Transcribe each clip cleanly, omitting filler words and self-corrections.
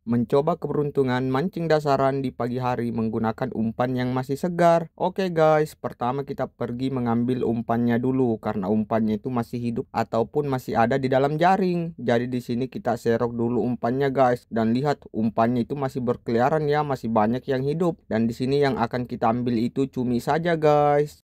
Mencoba keberuntungan mancing dasaran di pagi hari menggunakan umpan yang masih segar. Oke guys, pertama kita pergi mengambil umpannya dulu karena umpannya itu masih hidup ataupun masih ada di dalam jaring. Jadi di sini kita serok dulu umpannya guys, dan lihat umpannya itu masih berkeliaran ya, masih banyak yang hidup. Dan di sini yang akan kita ambil itu cumi saja guys.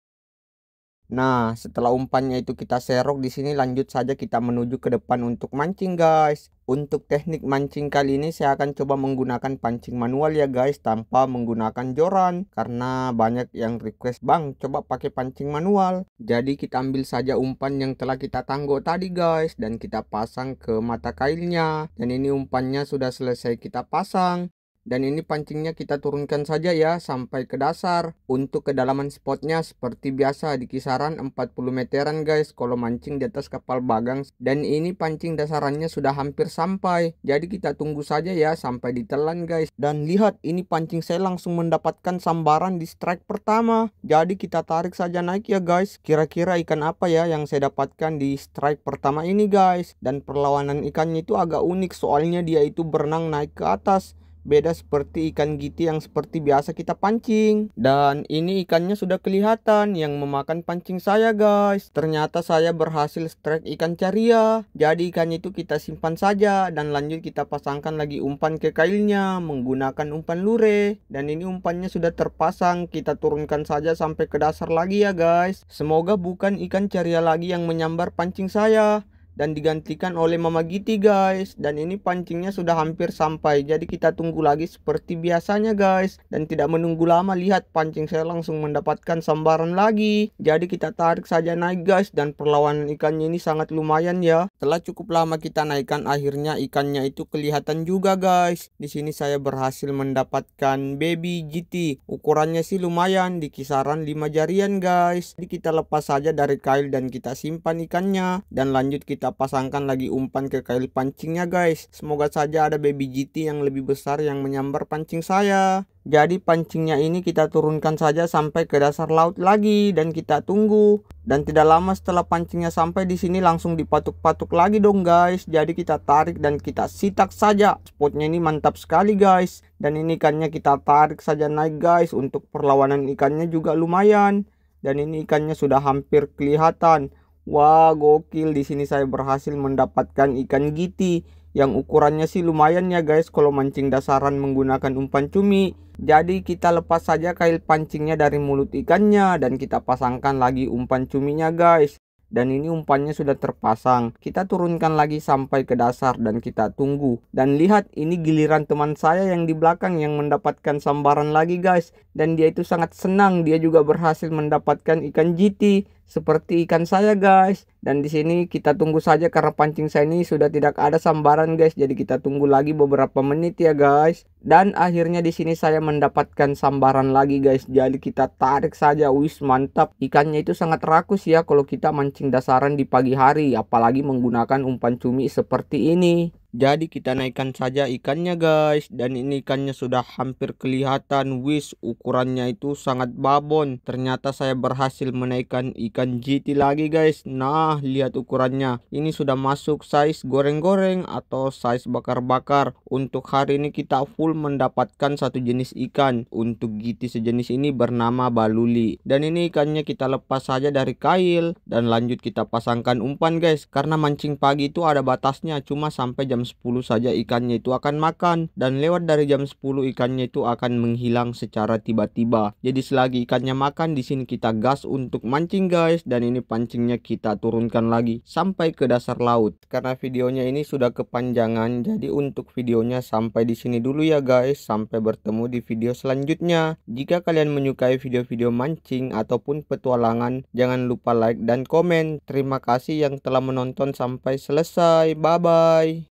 Nah, setelah umpannya itu kita serok di sini, lanjut saja kita menuju ke depan untuk mancing guys. Untuk teknik mancing kali ini saya akan coba menggunakan pancing manual ya guys, tanpa menggunakan joran karena banyak yang request, "Bang, coba pakai pancing manual." Jadi kita ambil saja umpan yang telah kita tanggok tadi guys dan kita pasang ke mata kailnya. Dan ini umpannya sudah selesai kita pasang. Dan ini pancingnya kita turunkan saja ya sampai ke dasar. Untuk kedalaman spotnya seperti biasa di kisaran 40 meteran guys kalau mancing di atas kapal bagang. Dan ini pancing dasarannya sudah hampir sampai. Jadi kita tunggu saja ya sampai ditelan guys. Dan lihat, ini pancing saya langsung mendapatkan sambaran di strike pertama. Jadi kita tarik saja naik ya guys. Kira-kira ikan apa ya yang saya dapatkan di strike pertama ini guys. Dan perlawanan ikannya itu agak unik, soalnya dia itu berenang naik ke atas. Beda seperti ikan giti yang seperti biasa kita pancing. Dan ini ikannya sudah kelihatan yang memakan pancing saya guys. Ternyata saya berhasil strike ikan caria. Jadi ikannya itu kita simpan saja dan lanjut kita pasangkan lagi umpan ke kailnya menggunakan umpan lure. Dan ini umpannya sudah terpasang, kita turunkan saja sampai ke dasar lagi ya guys. Semoga bukan ikan caria lagi yang menyambar pancing saya dan digantikan oleh Mama Giti guys. Dan ini pancingnya sudah hampir sampai, jadi kita tunggu lagi seperti biasanya guys. Dan tidak menunggu lama, lihat pancing saya langsung mendapatkan sambaran lagi. Jadi kita tarik saja naik guys, dan perlawanan ikannya ini sangat lumayan ya. Setelah cukup lama kita naikkan, akhirnya ikannya itu kelihatan juga guys. Di sini saya berhasil mendapatkan baby GT. Ukurannya sih lumayan, di kisaran 5 jarian guys. Jadi kita lepas saja dari kail dan kita simpan ikannya, dan lanjut kita pasangkan lagi umpan ke kail pancingnya guys. Semoga saja ada baby GT yang lebih besar yang menyambar pancing saya. Jadi pancingnya ini kita turunkan saja sampai ke dasar laut lagi dan kita tunggu. Dan tidak lama setelah pancingnya sampai di sini langsung dipatuk-patuk lagi dong guys. Jadi kita tarik dan kita sitak saja. Spotnya ini mantap sekali guys. Dan ini ikannya kita tarik saja naik guys. Untuk perlawanan ikannya juga lumayan. Dan ini ikannya sudah hampir kelihatan. Wah, gokil. Di sini saya berhasil mendapatkan ikan giti yang ukurannya sih lumayan ya guys kalau mancing dasaran menggunakan umpan cumi. Jadi kita lepas saja kail pancingnya dari mulut ikannya dan kita pasangkan lagi umpan cuminya guys. Dan ini umpannya sudah terpasang. Kita turunkan lagi sampai ke dasar dan kita tunggu. Dan lihat, ini giliran teman saya yang di belakang yang mendapatkan sambaran lagi guys. Dan dia itu sangat senang, dia juga berhasil mendapatkan ikan GT seperti ikan saya guys. Dan di sini kita tunggu saja karena pancing saya ini sudah tidak ada sambaran guys. Jadi kita tunggu lagi beberapa menit ya guys. Dan akhirnya di sini saya mendapatkan sambaran lagi guys. Jadi kita tarik saja. Wis, mantap. Ikannya itu sangat rakus ya kalau kita mancing dasaran di pagi hari, apalagi menggunakan umpan cumi seperti ini. Jadi kita naikkan saja ikannya guys. Dan ini ikannya sudah hampir kelihatan. Wis, ukurannya itu sangat babon. Ternyata saya berhasil menaikkan ikan GT lagi guys. Nah, lihat ukurannya. Ini sudah masuk size goreng-goreng atau size bakar-bakar. Untuk hari ini kita full mendapatkan satu jenis ikan. Untuk GT sejenis ini bernama baluli. Dan ini ikannya kita lepas saja dari kail dan lanjut kita pasangkan umpan guys. Karena mancing pagi itu ada batasnya, cuma sampai jam 10 saja ikannya itu akan makan, dan lewat dari jam 10 ikannya itu akan menghilang secara tiba-tiba. Jadi selagi ikannya makan, di sini kita gas untuk mancing guys. Dan ini pancingnya kita turunkan lagi sampai ke dasar laut. Karena videonya ini sudah kepanjangan, jadi untuk videonya sampai di sini dulu ya guys. Sampai bertemu di video selanjutnya. Jika kalian menyukai video-video mancing ataupun petualangan, jangan lupa like dan komen. Terima kasih yang telah menonton sampai selesai. Bye bye.